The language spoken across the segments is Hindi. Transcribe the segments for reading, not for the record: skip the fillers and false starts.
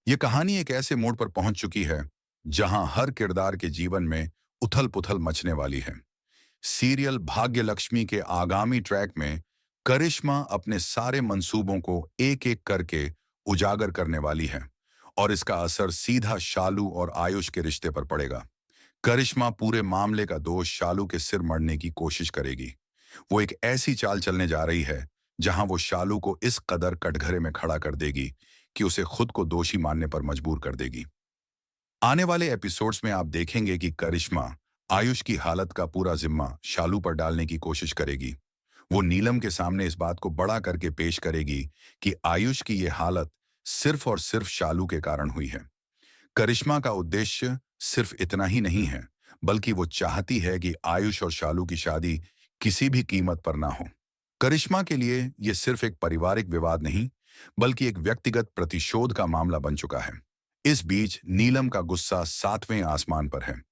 ये कहानी एक ऐसे मोड़ पर पहुंच चुकी है जहां हर किरदार के जीवन में उथल-पुथल मचने वाली है। सीरियल भाग्य लक्ष्मी के आगामी ट्रैक में करिश्मा अपने सारे मंसूबों को एक-एक करके उजागर करने वाली है और इसका असर सीधा शालू और आयुष के रिश्ते पर पड़ेगा। करिश्मा पूरे मामले का दोष शालू के सिर मढ़ने की कोशिश करेगी। वो एक ऐसी चाल चलने जा रही है जहां वो शालू को इस कदर कटघरे में खड़ा कर देगी कि उसे खुद को दोषी मानने पर मजबूर कर देगी। आने वाले एपिसोड्स में आप देखेंगे कि करिश्मा आयुष की हालत का पूरा जिम्मा शालू पर डालने की कोशिश करेगी। वो नीलम के सामने इस बात को बड़ा करके पेश करेगी कि आयुष की ये हालत सिर्फ और सिर्फ शालू के कारण हुई है। करिश्मा का उद्देश्य सिर्फ इतना ही नहीं है, बल्कि वो चाहती है कि आयुष और शालू की शादी किसी भी कीमत पर ना हो। करिश्मा के लिए ये सिर्फ एक पारिवारिक विवाद नहीं, बल्कि एक व्यक्तिगत प्रतिशोध का मामला बन चुका है। इस बीच नीलम का गुस्सा सातवें आसमान पर है।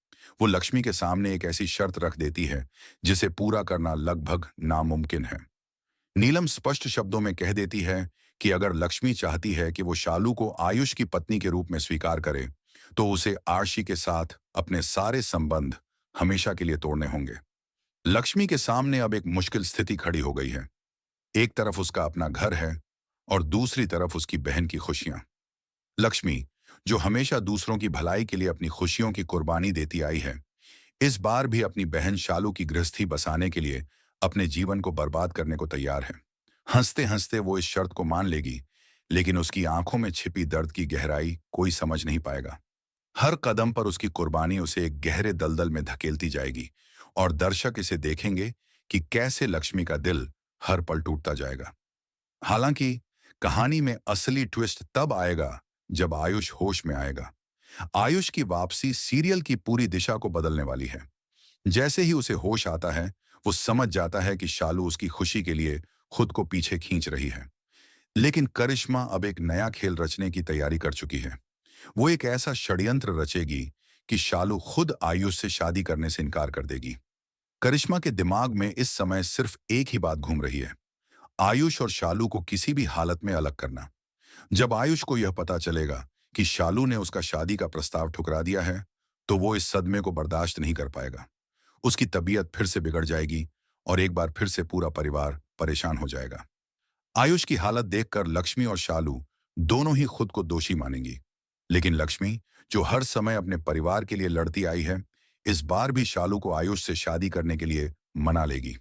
वो लक्ष्मी के सामने एक ऐसी शर्त रख देती है जिसे पूरा करना लगभग नामुमकिन है। नीलम स्पष्ट शब्दों में कह देती है कि अगर लक्ष्मी चाहती है कि वो शालू को आयुष की पत्नी के रूप में स्वीकार करे, तो उसे आरशी के साथ अपने सारे संबंध हमेशा के लिए तोड़ने होंगे। लक्ष्मी के सामने अब एक मुश्किल स्थिति खड़ी हो गई है। एक तरफ उसका अपना घर है और दूसरी तरफ उसकी बहन की खुशियां। लक्ष्मी, जो हमेशा दूसरों की भलाई के लिए अपनी खुशियों की कुर्बानी देती आई है, इस बार भी अपनी बहन शालू की गृहस्थी बसाने के लिए अपने जीवन को बर्बाद करने को तैयार है। हंसते हंसते वो इस शर्त को मान लेगी, लेकिन उसकी आंखों में छिपी दर्द की गहराई कोई समझ नहीं पाएगा। हर कदम पर उसकी कुर्बानी उसे एक गहरे दलदल में धकेलती जाएगी और दर्शक इसे देखेंगे कि कैसे लक्ष्मी का दिल हर पल टूटता जाएगा। हालांकि कहानी में असली ट्विस्ट तब आएगा जब आयुष होश में आएगा। आयुष की वापसी सीरियल की पूरी दिशा को बदलने वाली है। जैसे ही उसे होश आता है, वो समझ जाता है कि शालू उसकी खुशी के लिए खुद को पीछे खींच रही है। लेकिन करिश्मा अब एक नया खेल रचने की तैयारी कर चुकी है। वो एक ऐसा षड्यंत्र रचेगी कि शालू खुद आयुष से शादी करने से इनकार कर देगी। करिश्मा के दिमाग में इस समय सिर्फ एक ही बात घूम रही है, आयुष और शालू को किसी भी हालत में अलग करना। जब आयुष को यह पता चलेगा कि शालू ने उसका शादी का प्रस्ताव ठुकरा दिया है, तो वो इस सदमे को बर्दाश्त नहीं कर पाएगा। उसकी तबीयत फिर से बिगड़ जाएगी और एक बार फिर से पूरा परिवार परेशान हो जाएगा। आयुष की हालत देखकर लक्ष्मी और शालू दोनों ही खुद को दोषी मानेंगी। लेकिन लक्ष्मी, जो हर समय अपने परिवार के लिए लड़ती आई है, इस बार भी शालू को आयुष से शादी करने के लिए मना लेगी।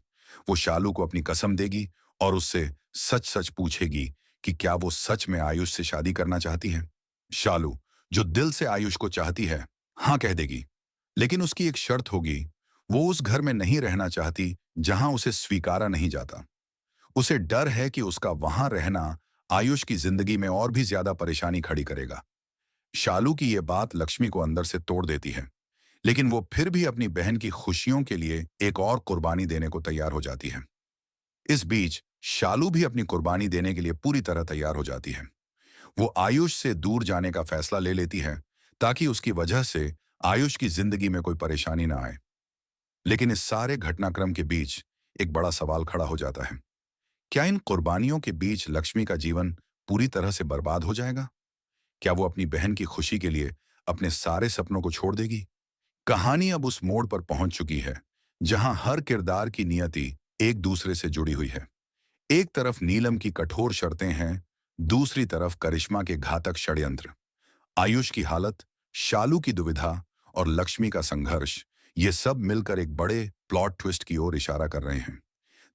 वो शालू को अपनी कसम देगी और उससे सच सच पूछेगी कि क्या वो सच में आयुष से शादी करना चाहती है। शालू, जो दिल से आयुष को चाहती है, हाँ कह देगी। लेकिन उसकी एक शर्त होगी, वो उस घर में नहीं रहना चाहती जहां उसे स्वीकारा नहीं जाता। उसे डर है कि उसका वहां रहना आयुष की जिंदगी में और भी ज्यादा परेशानी खड़ी करेगा। शालू की ये बात लक्ष्मी को अंदर से तोड़ देती है, लेकिन वो फिर भी अपनी बहन की खुशियों के लिए एक और कुर्बानी देने को तैयार हो जाती है। इस बीच शालू भी अपनी कुर्बानी देने के लिए पूरी तरह तैयार हो जाती है। वो आयुष से दूर जाने का फैसला ले लेती है ताकि उसकी वजह से आयुष की जिंदगी में कोई परेशानी ना आए। लेकिन इस सारे घटनाक्रम के बीच एक बड़ा सवाल खड़ा हो जाता है। क्या इन कुर्बानियों के बीच लक्ष्मी का जीवन पूरी तरह से बर्बाद हो जाएगा? क्या वो अपनी बहन की खुशी के लिए अपने सारे सपनों को छोड़ देगी? कहानी अब उस मोड़ पर पहुंच चुकी है जहां हर किरदार की नियति एक दूसरे से जुड़ी हुई है। एक तरफ नीलम की कठोर शर्तें हैं, दूसरी तरफ करिश्मा के घातक षड्यंत्र। आयुष की हालत, शालू की दुविधा और लक्ष्मी का संघर्ष, ये सब मिलकर एक बड़े प्लॉट ट्विस्ट की ओर इशारा कर रहे हैं।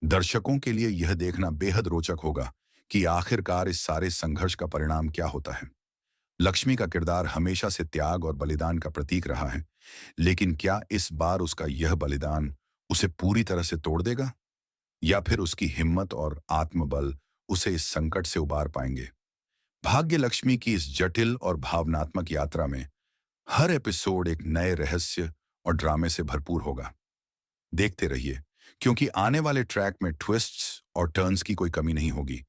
दर्शकों के लिए यह देखना बेहद रोचक होगा कि आखिरकार इस सारे संघर्ष का परिणाम क्या होता है। लक्ष्मी का किरदार हमेशा से त्याग और बलिदान का प्रतीक रहा है, लेकिन क्या इस बार उसका यह बलिदान उसे पूरी तरह से तोड़ देगा, या फिर उसकी हिम्मत और आत्मबल उसे इस संकट से उबार पाएंगे? भाग्य लक्ष्मी की इस जटिल और भावनात्मक यात्रा में हर एपिसोड एक नए रहस्य और ड्रामे से भरपूर होगा। देखते रहिए, क्योंकि आने वाले ट्रैक में ट्विस्ट्स और टर्न्स की कोई कमी नहीं होगी।